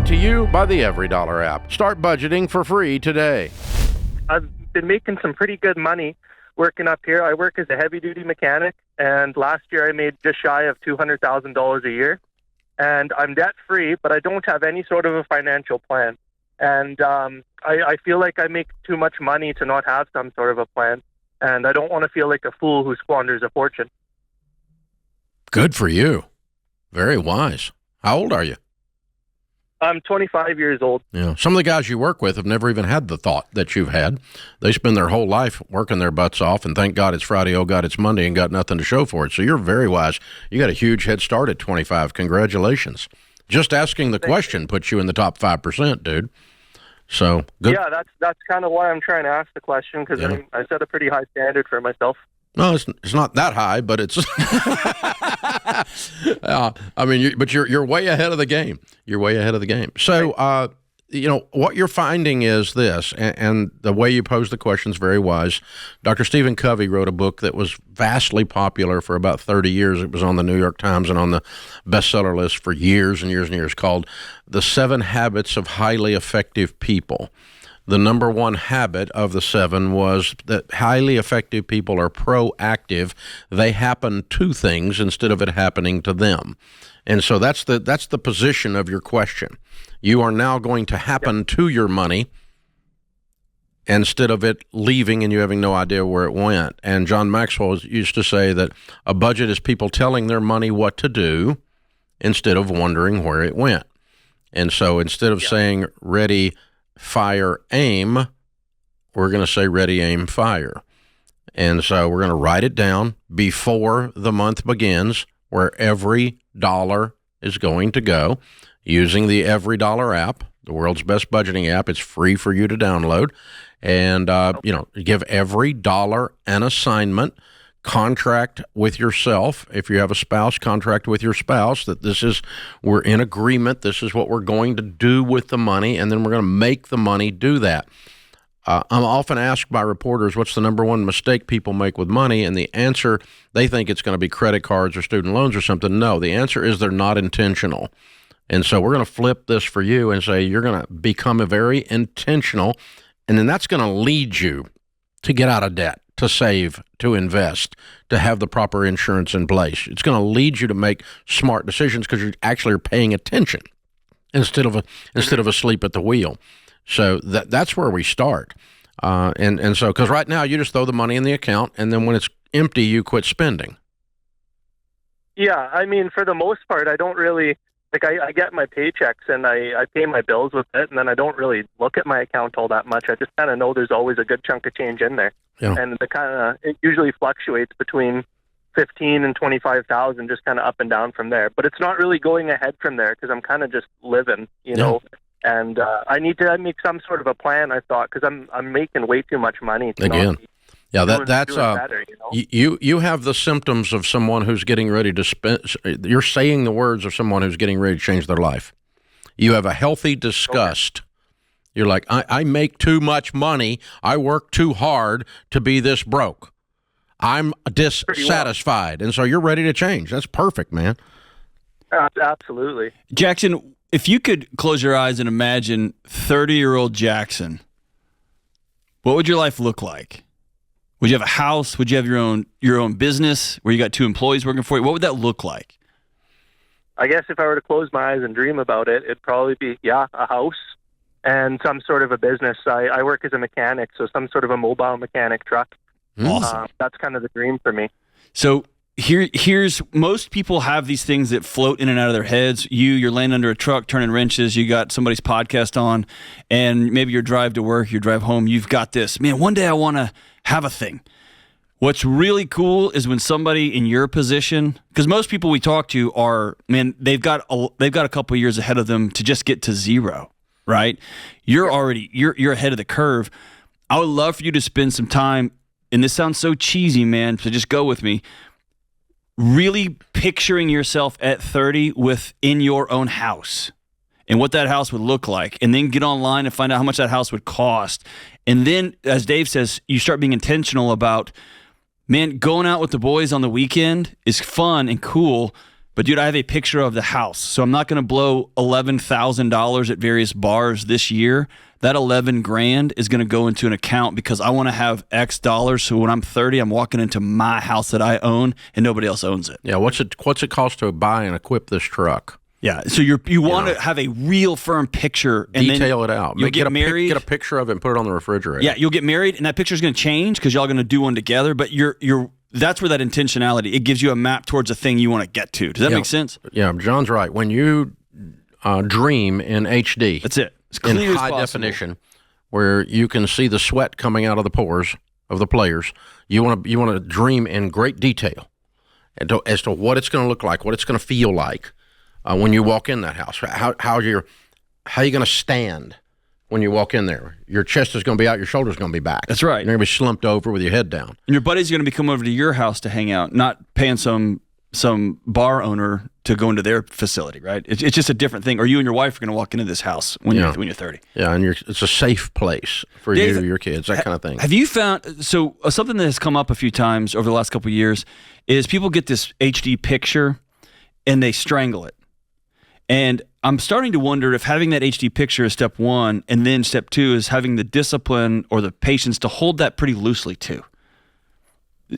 Brought to you by the EveryDollar app. Start budgeting for free today. I've been making some pretty good money working up here. I work as a heavy-duty mechanic, and last year I made just shy of $200,000 a year. And I'm debt-free, but I don't have any sort of a financial plan. And I feel like I make too much money to not have some sort of a plan. And I don't want to feel like a fool who squanders a fortune. Good for you. Very wise. How old are you? I'm 25 years old. Yeah. Some of the guys you work with have never even had the thought that you've had. They spend their whole life working their butts off, and thank God it's Friday, oh God it's Monday, and got nothing to show for it. So you're very wise. You got a huge head start at 25. Congratulations. Just asking the question puts you in the top 5%, dude. So good. Yeah, that's kind of why I'm trying to ask the question, because I set a pretty high standard for myself. No, it's not that high, but it's. But you're way ahead of the game. You're way ahead of the game. So, what you're finding is this, and the way you pose the question is very wise. Dr. Stephen Covey wrote a book that was vastly popular for about 30 years. It was on the New York Times and on the bestseller list for years and years and years, called The 7 Habits of Highly Effective People. The number one habit of the 7 was that highly effective people are proactive. They happen to things instead of it happening to them. And so that's the position of your question. You are now going to happen to your money instead of it leaving and you having no idea where it went. And John Maxwell used to say that a budget is people telling their money what to do instead of wondering where it went. And so instead of saying ready, fire, aim, we're going to say ready, aim, fire. And so we're going to write it down before the month begins where every dollar is going to go using the EveryDollar app, the world's best budgeting app. It's free for you to download. And, give every dollar an assignment. Contract with yourself. If you have a spouse, contract with your spouse that we're in agreement. This is what we're going to do with the money, and then we're going to make the money do that. I'm often asked by reporters, what's the number one mistake people make with money? And the answer, they think it's going to be credit cards or student loans or something. No, the answer is they're not intentional. And so we're going to flip this for you and say you're going to become very intentional, and then that's going to lead you to get out of debt, to save, to invest, to have the proper insurance in place. It's going to lead you to make smart decisions because you actually are paying attention instead of asleep at the wheel. So that's where we start. And so because right now you just throw the money in the account, and then when it's empty, you quit spending. Yeah, I mean, for the most part, I don't really. I get my paychecks and I pay my bills with it, and then I don't really look at my account all that much. I just kind of know there's always a good chunk of change in there. Yeah. And it usually fluctuates between 15 and 25,000, just kind of up and down from there. But it's not really going ahead from there because I'm kind of just living, you know. And I need to make some sort of a plan, I thought, because I'm making way too much money. Again. Yeah, that's better, you know? You have the symptoms of someone who's getting ready to spend. You're saying the words of someone who's getting ready to change their life. You have a healthy disgust. Okay. You're like, I make too much money. I work too hard to be this broke. I'm dissatisfied, and so you're ready to change. That's perfect, man. Absolutely, Jackson. If you could close your eyes and imagine 30-year-old Jackson, what would your life look like? Would you have a house? Would you have your own business where you got 2 employees working for you? What would that look like? I guess if I were to close my eyes and dream about it, it'd probably be, a house and some sort of a business. I work as a mechanic, so some sort of a mobile mechanic truck. Awesome. That's kind of the dream for me. So here's most people have these things that float in and out of their heads. You're laying under a truck turning wrenches. You got somebody's podcast on, and maybe your drive to work, your drive home. You've got this. Man, one day I want to have a thing. What's really cool is when somebody in your position, because most people we talk to are, man, they've got a couple of years ahead of them to just get to zero, right? You're ahead of the curve. I would love for you to spend some time, and this sounds so cheesy, man, so just go with me. Really picturing yourself at 30 within your own house and what that house would look like, and then get online and find out how much that house would cost. And then, as Dave says, you start being intentional about, man, going out with the boys on the weekend is fun and cool, But dude, I have a picture of the house. So I'm not going to blow $11,000 at various bars this year. That 11 grand is going to go into an account because I want to have X dollars. So when I'm 30, I'm walking into my house that I own and nobody else owns it. Yeah. What's it cost to buy and equip this truck? Yeah. So you want to have a real firm picture and detail it out. You'll get married. Get a picture of it and put it on the refrigerator. Yeah. You'll get married and that picture is going to change because y'all going to do one together. But that's where that intentionality, it gives you a map towards a thing you want to get to. Does that make sense? Yeah. John's right. When you dream in HD. That's it. It's clear in as high possible. definition, where you can see the sweat coming out of the pores of the players. You want to dream in great detail as to what it's going to look like, what it's going to feel like when you walk in that house. How you going to stand when you walk in there? Your chest is going to be out, your shoulders going to be back. That's right. You're going to be slumped over with your head down. And your buddy's going to be coming over to your house to hang out, not paying some bar owner to go into their facility, right? It's just a different thing. Or you and your wife are going to walk into this house when you're 30. Yeah, and it's a safe place for Dave, you, your kids, that kind of thing. Have you found, something that has come up a few times over the last couple of years is people get this HD picture and they strangle it. And I'm starting to wonder if having that HD picture is step one, and then step two is having the discipline or the patience to hold that pretty loosely too.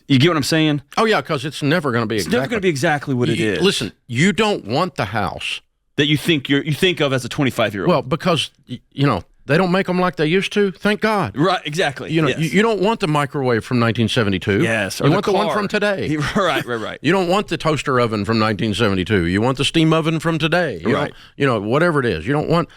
You get what I'm saying? Oh, yeah, because it's never going to be It's never going to be exactly what it is. Listen, you don't want the house that you think of as a 25-year-old. Well, because, they don't make them like they used to. Thank God. Right, exactly. Yes. You don't want the microwave from 1972. Yes. You want the one from today. Right. You don't want the toaster oven from 1972. You want the steam oven from today. Right. Whatever it is. You don't want,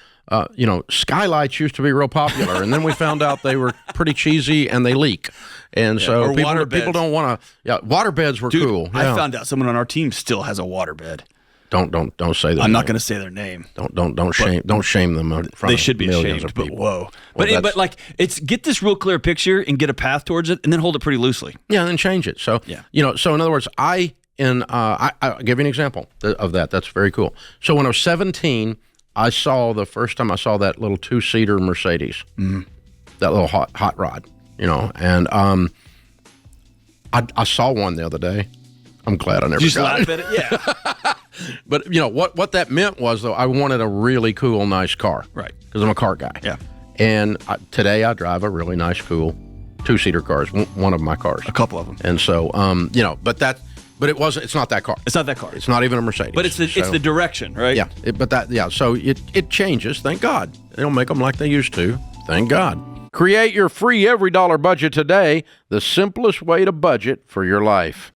skylights used to be real popular, and then we found out they were pretty cheesy and they leak. And so people don't want to. Yeah, water beds were cool. I Yeah. found out someone on our team still has a water bed. Don't say that. I'm not going to say their name. Don't shame them. In front they of should be millions ashamed. of people. But whoa! Well, but it's get this real clear picture and get a path towards it, and then hold it pretty loosely. Yeah, and then change it. So So in other words, I'll give you an example of that. That's very cool. So when I was 17, the first time I saw that little 2-seater Mercedes, that little hot rod, and I saw one the other day. I'm glad I never Just got laugh it. at it, yeah. But what that meant was, though, I wanted a really cool, nice car, Right? Because I'm a car guy. Yeah. And today I drive a really nice, cool 2-seater car. It's one of my cars. A couple of them. And so, but it wasn't. It's not that car. It's not that car. It's not even a Mercedes. But it's the direction, right? Yeah. So it changes. Thank God. They don't make them like they used to. Thank God. Create your free every dollar budget today. The simplest way to budget for your life.